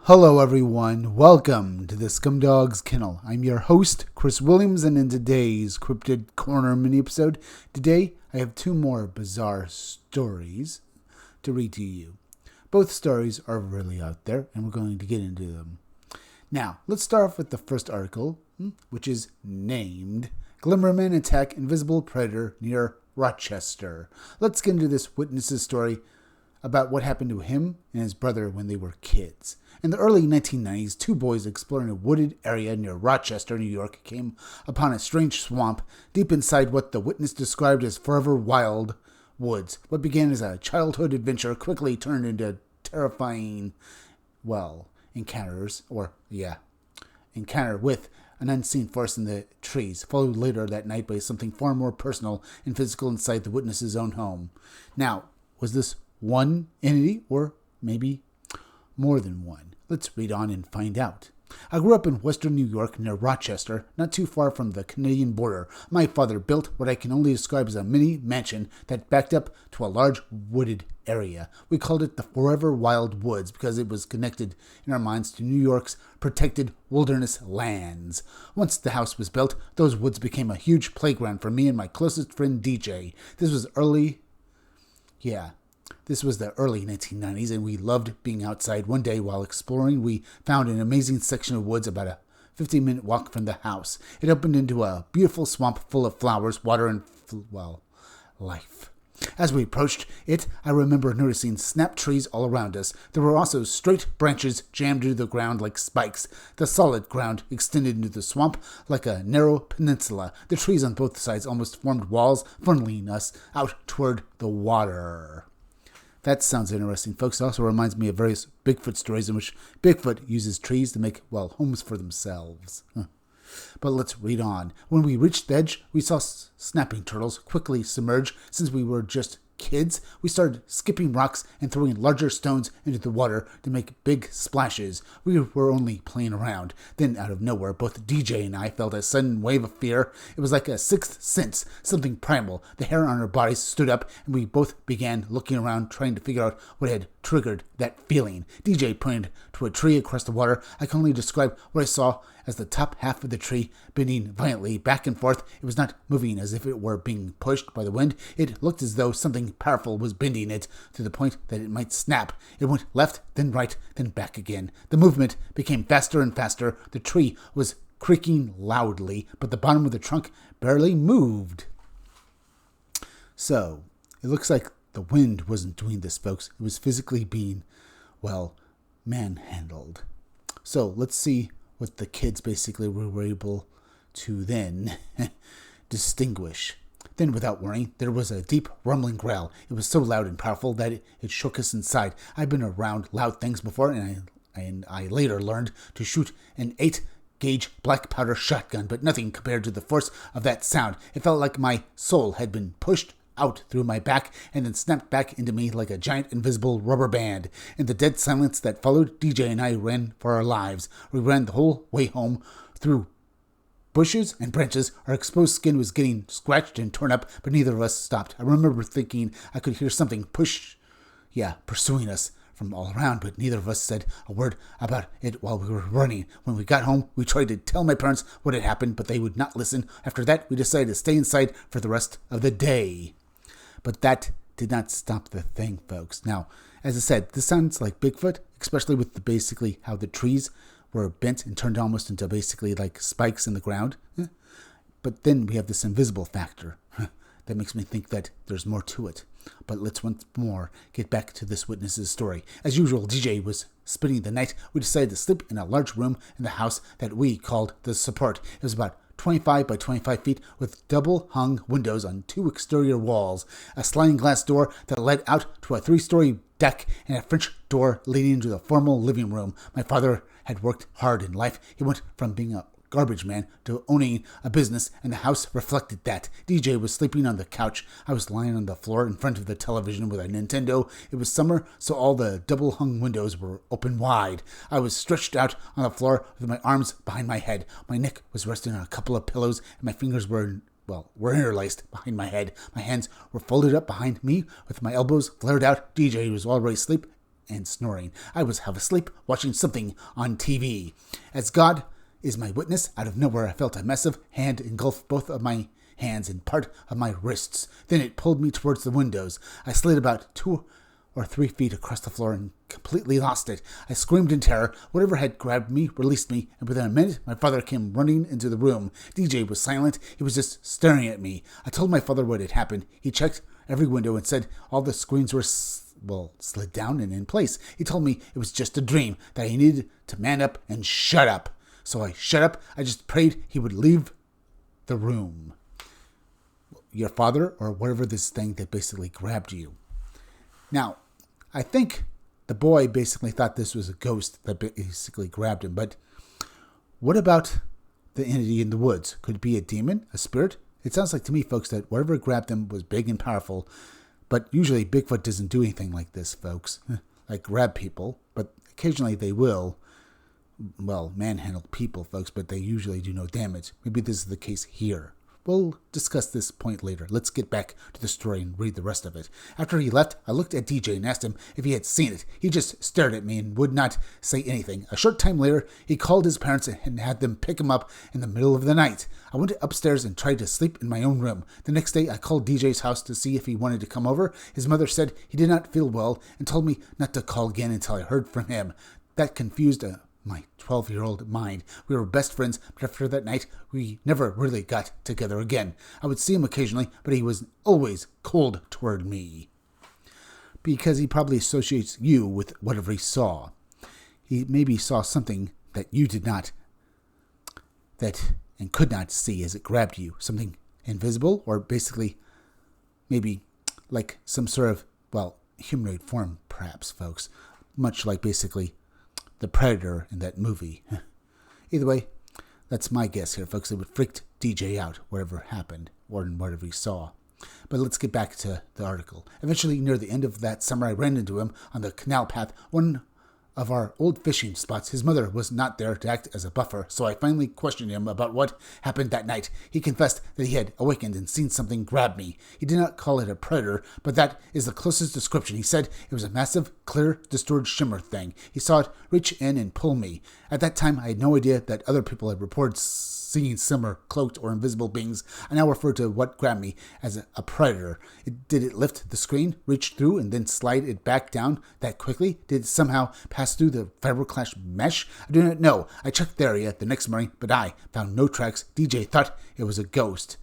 Hello everyone, welcome to the Scumdog's Kennel. I'm your host, Chris Williams, and in today's Cryptid Corner mini-episode, today I have two more bizarre stories to read to you. Both stories are really out there, and we're going to get into them. Now, let's start off with the first article, which is named Glimmerman Attack Invisible Predator Near Rochester. Let's get into this witness's story about what happened to him and his brother when they were kids. In the early 1990s, two boys exploring a wooded area near Rochester, New York, came upon a strange swamp deep inside what the witness described as forever wild woods. What began as a childhood adventure quickly turned into terrifying, encounter with an unseen force in the trees, followed later that night by something far more personal and physical inside the witness's own home. Now, was this one entity or maybe more than one? Let's read on and find out. I grew up in western New York near Rochester, not too far from the Canadian border. My father built what I can only describe as a mini mansion that backed up to a large wooded area. We called it the Forever Wild Woods because it was connected in our minds to New York's protected wilderness lands. Once the house was built, those woods became a huge playground for me and my closest friend DJ. This was the early 1990s, and we loved being outside. One day, while exploring, we found an amazing section of woods about a 15-minute walk from the house. It opened into a beautiful swamp full of flowers, water, and, life. As we approached it, I remember noticing snap trees all around us. There were also straight branches jammed into the ground like spikes. The solid ground extended into the swamp like a narrow peninsula. The trees on both sides almost formed walls, funneling us out toward the water. That sounds interesting, folks. It also reminds me of various Bigfoot stories in which Bigfoot uses trees to make, homes for themselves. But let's read on. When we reached the edge, we saw snapping turtles quickly submerge. Since we were just kids, we started skipping rocks and throwing larger stones into the water to make big splashes. We were only playing around. Then, out of nowhere, both DJ and I felt a sudden wave of fear. It was like a sixth sense, something primal. The hair on our bodies stood up, and we both began looking around, trying to figure out what had triggered that feeling. DJ pointed to a tree across the water. I can only describe what I saw as the top half of the tree bending violently back and forth. It was not moving as if it were being pushed by the wind. It looked as though something powerful was bending it to the point that it might snap. It went left, then right, then back again. The movement became faster and faster. The tree was creaking loudly, but the bottom of the trunk barely moved. So, it looks like the wind wasn't doing this, folks. It was physically being, manhandled. So, let's see what the kids basically were able to then distinguish. Then, without warning, there was a deep rumbling growl. It was so loud and powerful that it shook us inside. I've been around loud things before, and I later learned to shoot an 8-gauge black powder shotgun, but nothing compared to the force of that sound. It felt like my soul had been pushed out through my back and then snapped back into me like a giant invisible rubber band. In the dead silence that followed, DJ and I ran for our lives. We ran the whole way home through bushes and branches. Our exposed skin was getting scratched and torn up, but neither of us stopped. I remember thinking I could hear something pursuing us from all around, but neither of us said a word about it while we were running. When we got home, we tried to tell my parents what had happened, but they would not listen. After that, we decided to stay inside for the rest of the day. But that did not stop the thing, folks. Now, as I said, this sounds like Bigfoot, especially with basically how the trees were bent and turned almost into basically like spikes in the ground. But then we have this invisible factor. That makes me think that there's more to it. But let's once more get back to this witness's story. As usual, DJ was spending the night. We decided to sleep in a large room in the house that we called the support. It was about 25 by 25 feet with double-hung windows on 2 exterior walls, a sliding glass door that led out to a 3-story deck, and a French door leading into the formal living room. My father had worked hard in life. He went from being a garbage man to owning a business, and the house reflected that. DJ was sleeping on the couch. I was lying on the floor in front of the television with a Nintendo. It was summer, so all the double-hung windows were open wide. I was stretched out on the floor with my arms behind my head. My neck was resting on a couple of pillows, and my fingers were interlaced behind my head. My hands were folded up behind me with my elbows flared out. DJ was already asleep and snoring. I was half asleep, watching something on TV. As God is my witness, out of nowhere I felt a massive hand engulf both of my hands and part of my wrists. Then it pulled me towards the windows. I slid about 2 or 3 feet across the floor and completely lost it. I screamed in terror. Whatever had grabbed me released me, and within a minute my father came running into the room. DJ was silent. He was just staring at me. I told my father what had happened. He checked every window and said all the screens were slid down and in place. He told me it was just a dream, that I needed to man up and shut up. So I shut up. I just prayed he would leave the room. Your father, or whatever this thing that basically grabbed you. Now, I think the boy basically thought this was a ghost that basically grabbed him, but what about the entity in the woods? Could it be a demon, a spirit? It sounds like to me, folks, that whatever grabbed him was big and powerful, but usually Bigfoot doesn't do anything like this, folks. Like grab people, but occasionally they will, manhandle people, folks, but they usually do no damage. Maybe this is the case here. We'll discuss this point later. Let's get back to the story and read the rest of it. After he left, I looked at DJ and asked him if he had seen it. He just stared at me and would not say anything. A short time later, he called his parents and had them pick him up in the middle of the night. I went upstairs and tried to sleep in my own room. The next day, I called DJ's house to see if he wanted to come over. His mother said he did not feel well and told me not to call again until I heard from him. That confused my 12-year-old mind. We were best friends, but after that night, we never really got together again. I would see him occasionally, but he was always cold toward me. Because he probably associates you with whatever he saw. He maybe saw something that you did not, and could not see as it grabbed you. Something invisible, or basically, maybe like some sort of, humanoid form, perhaps, folks. Much like basically the Predator in that movie. Either way, that's my guess here, folks. It would freaked DJ out, whatever happened, or whatever he saw. But let's get back to the article. Eventually, near the end of that summer, I ran into him on the canal path, one of our old fishing spots. His mother was not there to act as a buffer, so I finally questioned him about what happened that night. He confessed that he had awakened and seen something grab me. He did not call it a predator, but that is the closest description. He said it was a massive, clear, distorted shimmer thing. He saw it reach in and pull me. At that time, I had no idea that other people had reported seeing similar cloaked or invisible beings. I now refer to what grabbed me as a predator. Did it lift the screen, reach through, and then slide it back down that quickly? Did it somehow pass through the fiberglass mesh? I do not know. I checked the area the next morning, but I found no tracks. DJ thought it was a ghost.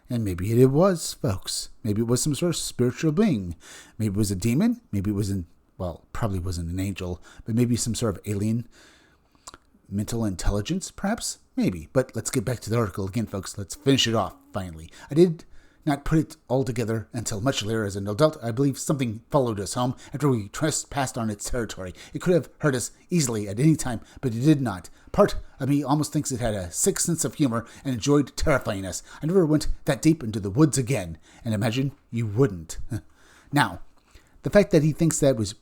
And maybe it was, folks. Maybe it was some sort of spiritual being. Maybe it was a demon. Maybe it wasn't, probably wasn't an angel, but maybe some sort of alien mental intelligence, perhaps? Maybe. But let's get back to the article again, folks. Let's finish it off, finally. I did not put it all together until much later. As an adult, I believe something followed us home after we trespassed on its territory. It could have hurt us easily at any time, but it did not. Part of me almost thinks it had a sick sense of humor and enjoyed terrifying us. I never went that deep into the woods again, and imagine you wouldn't. Now, the fact that he thinks that was,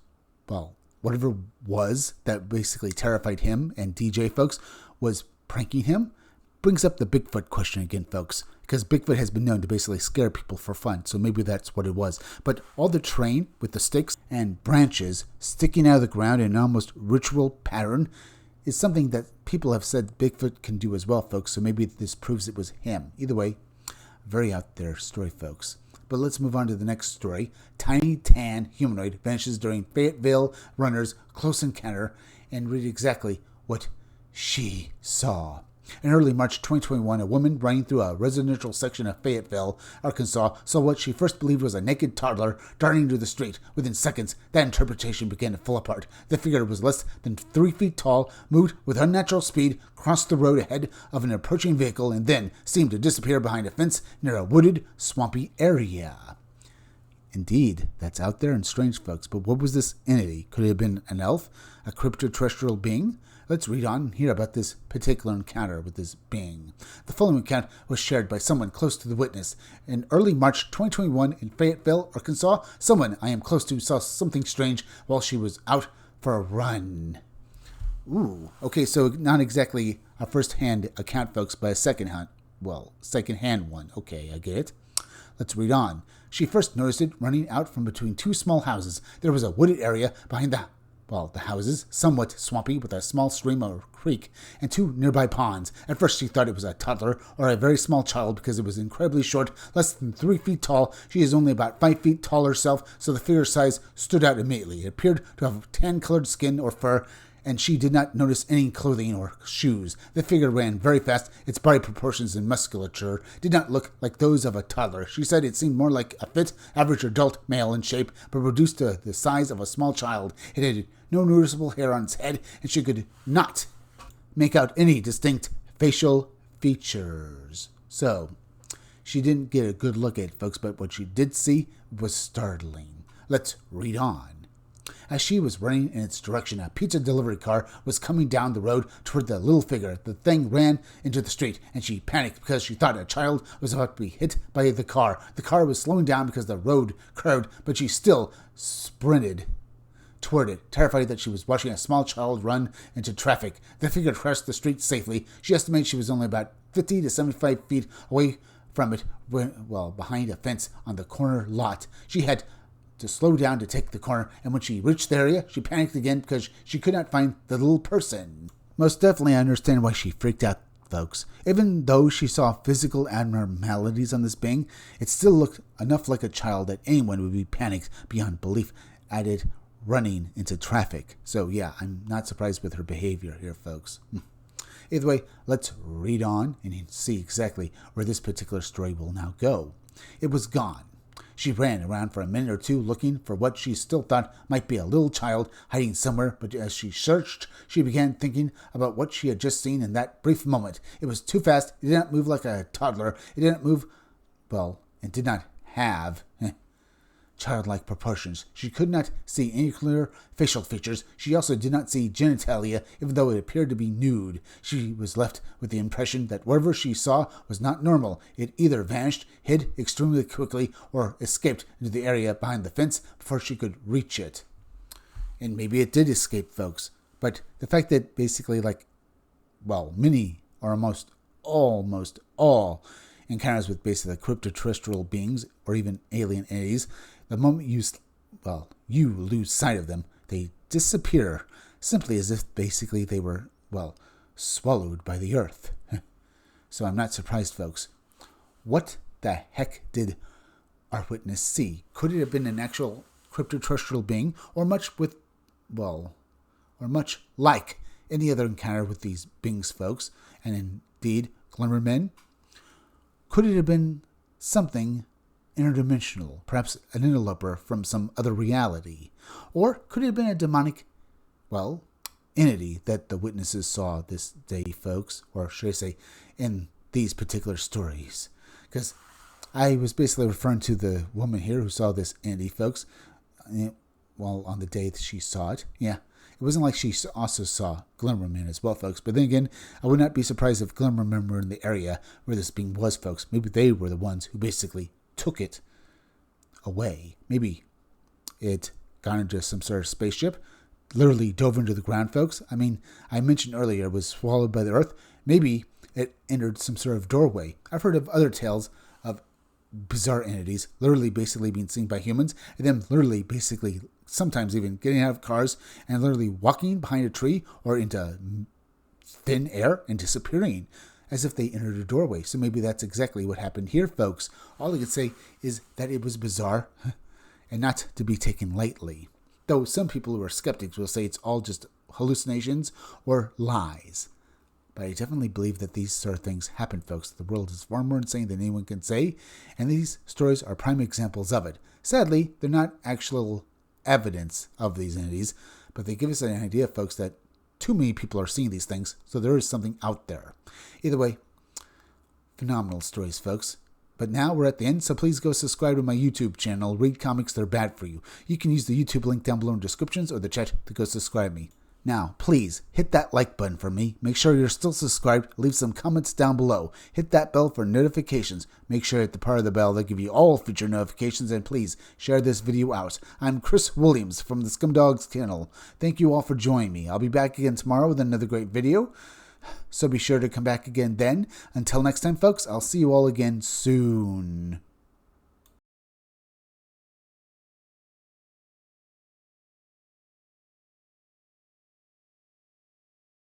whatever was that basically terrified him and DJ, folks, was pranking him, brings up the Bigfoot question again, folks, because Bigfoot has been known to basically scare people for fun, so maybe that's what it was. But all the terrain with the sticks and branches sticking out of the ground in an almost ritual pattern is something that people have said Bigfoot can do as well, folks, so maybe this proves it was him. Either way, very out there story, folks. But let's move on to the next story. Tiny tan humanoid vanishes during Fayetteville runner's close encounter, and read exactly what she saw. In early March 2021, a woman running through a residential section of Fayetteville, Arkansas, saw what she first believed was a naked toddler darting into the street. Within seconds, that interpretation began to fall apart. The figure was less than 3 feet tall, moved with unnatural speed, crossed the road ahead of an approaching vehicle, and then seemed to disappear behind a fence near a wooded, swampy area. Indeed, that's out there and strange, folks. But what was this entity? Could it have been an elf? A cryptoterrestrial being? Let's read on and hear about this particular encounter with this being. The following account was shared by someone close to the witness. In early March 2021 in Fayetteville, Arkansas, someone I am close to saw something strange while she was out for a run. Ooh, okay, so not exactly a first-hand account, folks, but a second-hand one. Okay, I get it. Let's read on. She first noticed it running out from between two small houses. There was a wooded area behind the the houses, somewhat swampy with a small stream or creek, and 2 nearby ponds. At first she thought it was a toddler or a very small child because it was incredibly short, less than 3 feet tall. She is only about 5 feet tall herself, so the figure size stood out immediately. It appeared to have tan-colored skin or fur, and she did not notice any clothing or shoes. The figure ran very fast. Its body proportions and musculature did not look like those of a toddler. She said it seemed more like a fit, average adult male in shape, but reduced to the size of a small child. It had no noticeable hair on its head, and she could not make out any distinct facial features. So, she didn't get a good look at it, folks, but what she did see was startling. Let's read on. As she was running in its direction, a pizza delivery car was coming down the road toward the little figure. The thing ran into the street, and she panicked because she thought a child was about to be hit by the car. The car was slowing down because the road curved, but she still sprinted toward it, terrified that she was watching a small child run into traffic. The figure crossed the street safely. She estimated she was only about 50 to 75 feet away from it, behind a fence on the corner lot. She had to slow down to take the corner, and when she reached the area, she panicked again because she could not find the little person. Most definitely I understand why she freaked out, folks. Even though she saw physical abnormalities on this being, it still looked enough like a child that anyone would be panicked beyond belief at it running into traffic. So yeah, I'm not surprised with her behavior here, folks. Either way, let's read on and see exactly where this particular story will now go. It was gone. She ran around for a minute or two looking for what she still thought might be a little child hiding somewhere, but as she searched, she began thinking about what she had just seen in that brief moment. It was too fast. It did not move like a toddler. It didn't move, it did not have childlike proportions. She could not see any clear facial features. She also did not see genitalia, even though it appeared to be nude. She was left with the impression that whatever she saw was not normal. It either vanished, hid extremely quickly, or escaped into the area behind the fence before she could reach it. And maybe it did escape, folks. But the fact that basically, many or almost all encounters with basically cryptoterrestrial beings or even alien entities, the moment you lose sight of them, they disappear, simply as if basically they were, swallowed by the earth. So I'm not surprised, folks. What the heck did our witness see? Could it have been an actual cryptoterrestrial being, or much like any other encounter with these beings, folks, and indeed Glimmer men? Could it have been something interdimensional, perhaps an interloper from some other reality? Or could it have been a demonic, entity that the witnesses saw this day, folks? Or should I say, in these particular stories? Because I was basically referring to the woman here who saw this entity, folks, on the day that she saw it. Yeah, it wasn't like she also saw Glimmer men as well, folks. But then again, I would not be surprised if Glimmer men were in the area where this being was, folks. Maybe they were the ones who basically took it away. Maybe it got into some sort of spaceship, literally dove into the ground, folks. I mean, I mentioned earlier it was swallowed by the earth. Maybe it entered some sort of doorway. I've heard of other tales of bizarre entities literally basically being seen by humans, and them literally basically sometimes even getting out of cars and literally walking behind a tree or into thin air and disappearing as if they entered a doorway. So maybe that's exactly what happened here, folks. All I can say is that it was bizarre and not to be taken lightly. Though some people who are skeptics will say it's all just hallucinations or lies. But I definitely believe that these sort of things happen, folks. The world is far more insane than anyone can say, and these stories are prime examples of it. Sadly, they're not actual evidence of these entities, but they give us an idea, folks, that too many people are seeing these things, so there is something out there. Either way, phenomenal stories, folks. But now we're at the end, so please go subscribe to my YouTube channel, Read Comics That Are Bad For You. You can use the YouTube link down below in the descriptions or the chat to go subscribe me. Now, please, hit that like button for me. Make sure you're still subscribed. Leave some comments down below. Hit that bell for notifications. Make sure you hit the part of the bell that give you all future notifications. And please, share this video out. I'm Chris Williams from the Scumdogs channel. Thank you all for joining me. I'll be back again tomorrow with another great video. So be sure to come back again then. Until next time, folks, I'll see you all again soon.